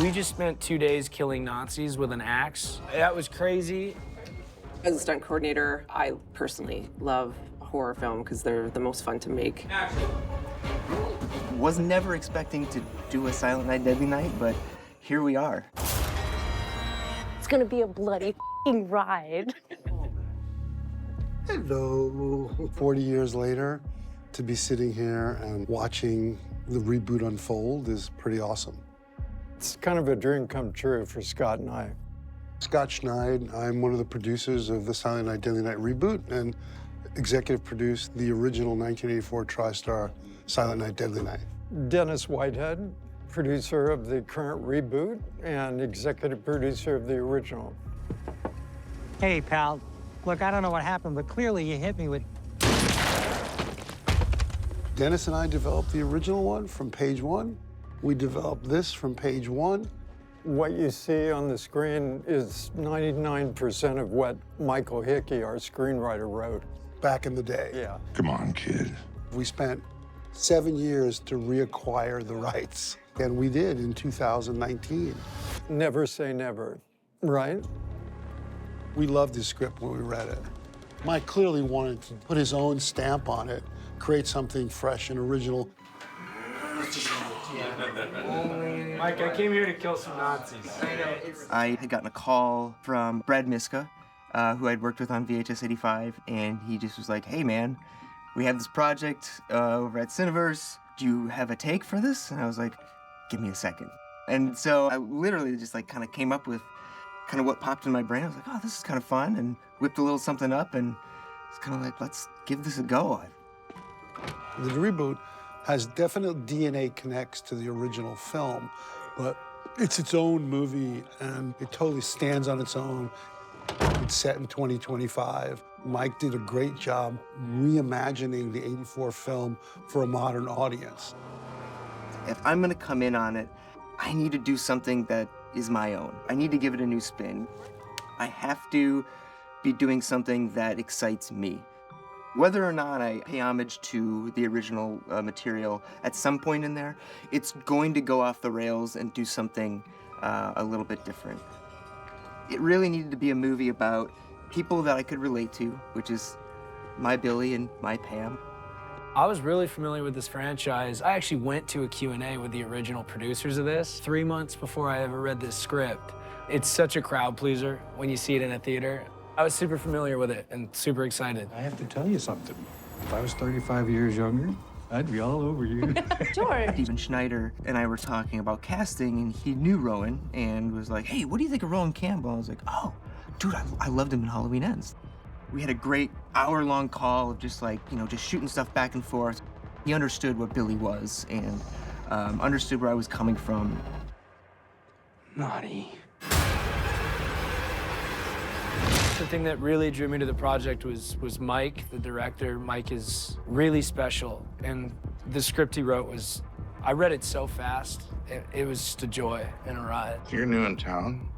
We just spent 2 days killing Nazis with an axe. That was crazy. As a stunt coordinator, I personally love horror film because they're the most fun to make. Was never expecting to do a Silent Night, Deadly Night, but here we are. It's gonna be a bloody f***ing ride. Hello. 40 years later, to be sitting here and watching the reboot unfold is pretty awesome. It's kind of a dream come true for Scott and I. Scott Schneid, I'm one of the producers of the Silent Night, Deadly Night reboot and executive produced the original 1984 TriStar Silent Night, Deadly Night. Dennis Whitehead, producer of the current reboot and executive producer of the original. Hey, pal. Look, I don't know what happened, but clearly you hit me with... Dennis and I developed the original one from page one. We developed this from page one. What you see on the screen is 99% of what Michael Hickey, our screenwriter, wrote. Back in the day. Yeah. Come on, kid. We spent 7 years to reacquire the rights, and we did in 2019. Never say never, right? We loved his script when we read it. Mike clearly wanted to put his own stamp on it, create something fresh and original. Mike, I came here to kill some Nazis. I had gotten a call from Brad Miska, who I'd worked with on VHS 85, and he just was like, hey man, we have this project over at Cineverse. Do you have a take for this? And I was like, give me a second. And so I literally just like kind of came up with kind of what popped in my brain. I was like, oh, this is kind of fun, and whipped a little something up, and it's kind of like, let's give this a go. The reboot has definite DNA connects to the original film, but it's its own movie, and it totally stands on its own. It's set in 2025. Mike did a great job reimagining the '84 film for a modern audience. If I'm gonna come in on it, I need to do something that is my own. I need to give it a new spin. I have to be doing something that excites me. Whether or not I pay homage to the original material at some point in there, it's going to go off the rails and do something a little bit different. It really needed to be a movie about people that I could relate to, which is my Billy and my Pam. I was really familiar with this franchise. I actually went to a Q&A with the original producers of this 3 months before I ever read this script. It's such a crowd pleaser when you see it in a theater. I was super familiar with it and super excited. I have to tell you something. If I was 35 years younger, I'd be all over you. Sure. Steven Schneider and I were talking about casting, and he knew Rowan and was like, hey, what do you think of Rowan Campbell? I was like, oh, dude, I loved him in Halloween Ends. We had a great hour-long call of just like, just shooting stuff back and forth. He understood what Billy was and understood where I was coming from. Naughty. The thing that really drew me to the project was Mike, the director. Mike is really special, and the script he wrote was, I read it so fast. It was just a joy and a ride. You're new in town.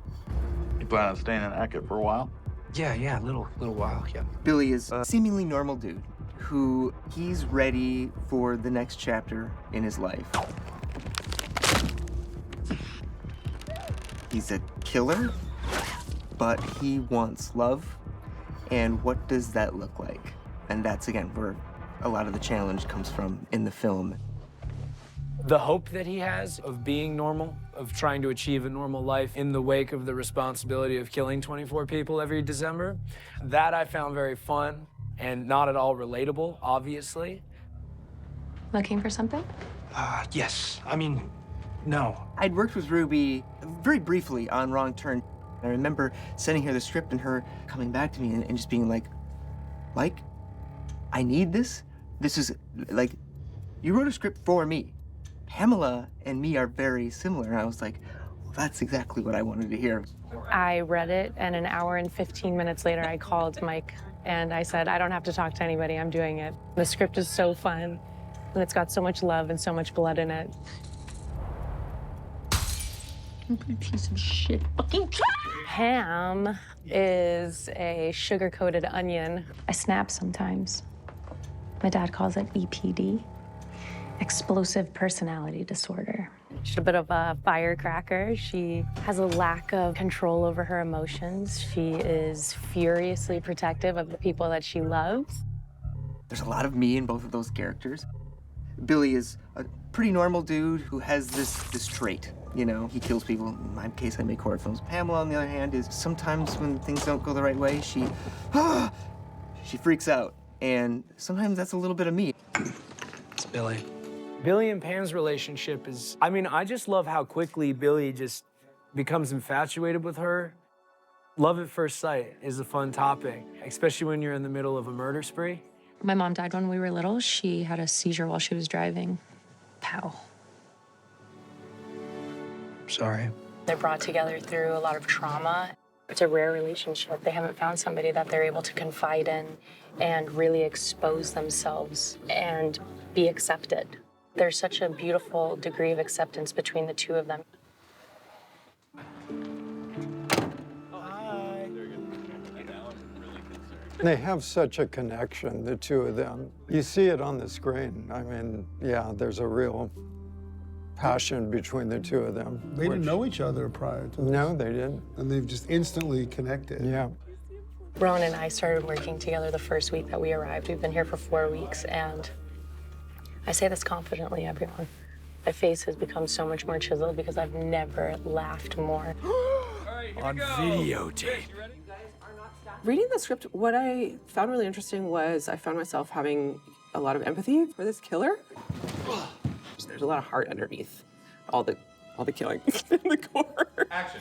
You plan on staying in Hackett for a while? Yeah, a little while, yeah. Billy is a seemingly normal dude who he's ready for the next chapter in his life. He's a killer, but he wants love. And what does that look like? And that's, again, where a lot of the challenge comes from in the film. The hope that he has of being normal, of trying to achieve a normal life in the wake of the responsibility of killing 24 people every December, that I found very fun and not at all relatable, obviously. Looking for something? Yes. I mean, no. I'd worked with Ruby very briefly on Wrong Turn. I remember sending her the script and her coming back to me and just being like, Mike, I need this. This is, like, you wrote a script for me. Pamela and me are very similar. And I was like, well, that's exactly what I wanted to hear. I read it, and an hour and 15 minutes later, I called Mike, and I said, I don't have to talk to anybody, I'm doing it. The script is so fun, and it's got so much love and so much blood in it. Piece of shit. Pam is a sugar-coated onion. I snap sometimes. My dad calls it EPD, explosive personality disorder. She's a bit of a firecracker. She has a lack of control over her emotions. She is furiously protective of the people that she loves. There's a lot of me in both of those characters. Billy is a pretty normal dude who has this trait, you know? He kills people. In my case, I make horror films. Pamela, on the other hand, is sometimes when things don't go the right way, she freaks out. And sometimes that's a little bit of me. It's Billy. Billy and Pam's relationship is, I mean, I just love how quickly Billy just becomes infatuated with her. Love at first sight is a fun topic, especially when you're in the middle of a murder spree. My mom died when we were little. She had a seizure while she was driving. Pow. Sorry. They're brought together through a lot of trauma. It's a rare relationship. They haven't found somebody that they're able to confide in and really expose themselves and be accepted. There's such a beautiful degree of acceptance between the two of them. They have such a connection, the two of them. You see it on the screen. I mean, yeah, there's a real passion between the two of them. They didn't know each other prior to this. No, they didn't. And they've just instantly connected. Yeah. Ron and I started working together the first week that we arrived. We've been here for 4 weeks, and I say this confidently, everyone. My face has become so much more chiseled because I've never laughed more. On videotape. Reading the script, what I found really interesting was I found myself having a lot of empathy for this killer. There's a lot of heart underneath all the killing in the gore. Action.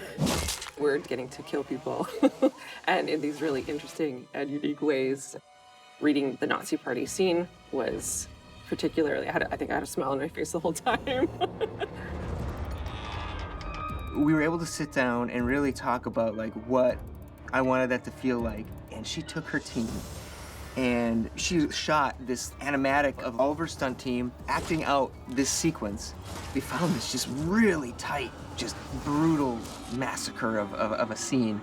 We're getting to kill people, and in these really interesting and unique ways. Reading the Nazi party scene was particularly, I think I had a smile on my face the whole time. We were able to sit down and really talk about like what I wanted that to feel like. And she took her team and she shot this animatic of all of her stunt team acting out this sequence. We found this just really tight, just brutal massacre of a scene.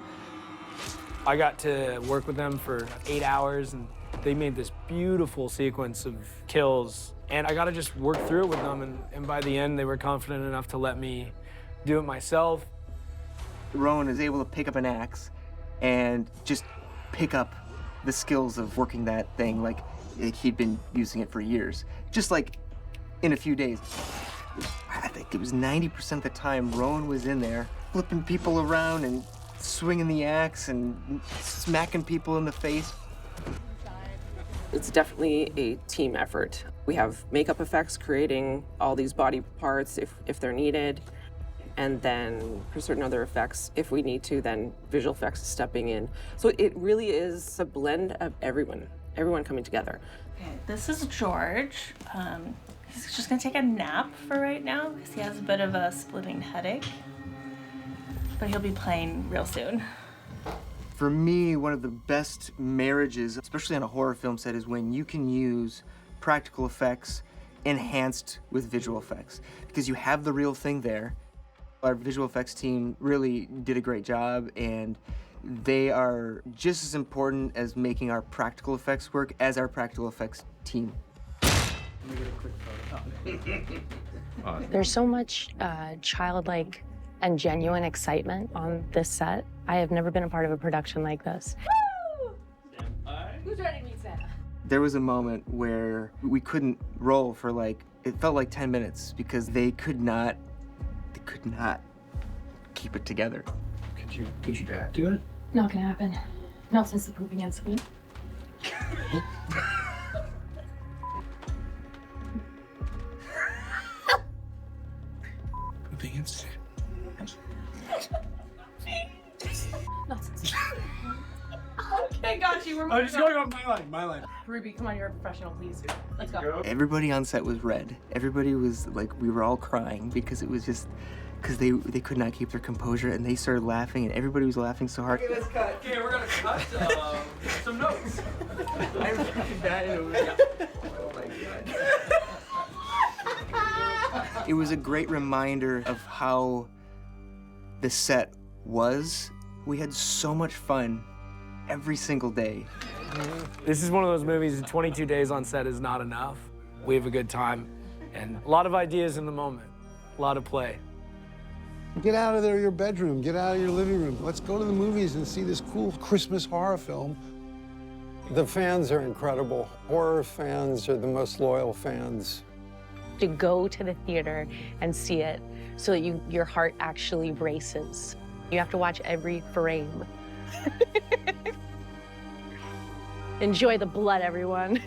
I got to work with them for 8 hours, and they made this beautiful sequence of kills. And I got to just work through it with them, and by the end, they were confident enough to let me do it myself. Rowan is able to pick up an axe and just pick up the skills of working that thing like he'd been using it for years. Just like in a few days. I think it was 90% of the time Rowan was in there flipping people around and swinging the axe and smacking people in the face. It's definitely a team effort. We have makeup effects creating all these body parts if they're needed. And then for certain other effects, if we need to, then visual effects is stepping in. So it really is a blend of everyone coming together. Okay, this is George. He's just gonna take a nap for right now because he has a bit of a splitting headache. But he'll be playing real soon. For me, one of the best marriages, especially on a horror film set, is when you can use practical effects enhanced with visual effects. Because you have the real thing there. Our visual effects team really did a great job, and they are just as important as making our practical effects work as our practical effects team. There's so much childlike and genuine excitement on this set. I have never been a part of a production like this. Who's ready to meet Santa? There was a moment where we couldn't roll for it felt like 10 minutes because they could not keep it together. Could you do it? Not gonna happen. Not since the pooping incident. Pooping incident. Okay, got you. We're Oh, just going on my line. Ruby, come on, you're a professional, please. Let's go. Everybody on set was red. Everybody was we were all crying because it was just, because they could not keep their composure and they started laughing and everybody was laughing so hard. Okay, let's cut. Okay, we're gonna cut some notes. I'm dying over here. Oh my God. It was a great reminder of how the set was. We had so much fun every single day. This is one of those movies, 22 days on set is not enough. We have a good time and a lot of ideas in the moment. a lot of play. Get out of your bedroom, get out of your living room. Let's go to the movies and see this cool Christmas horror film. The fans are incredible. Horror fans are the most loyal fans. To go to the theater and see it so that your heart actually races. You have to watch every frame. Enjoy the blood, everyone.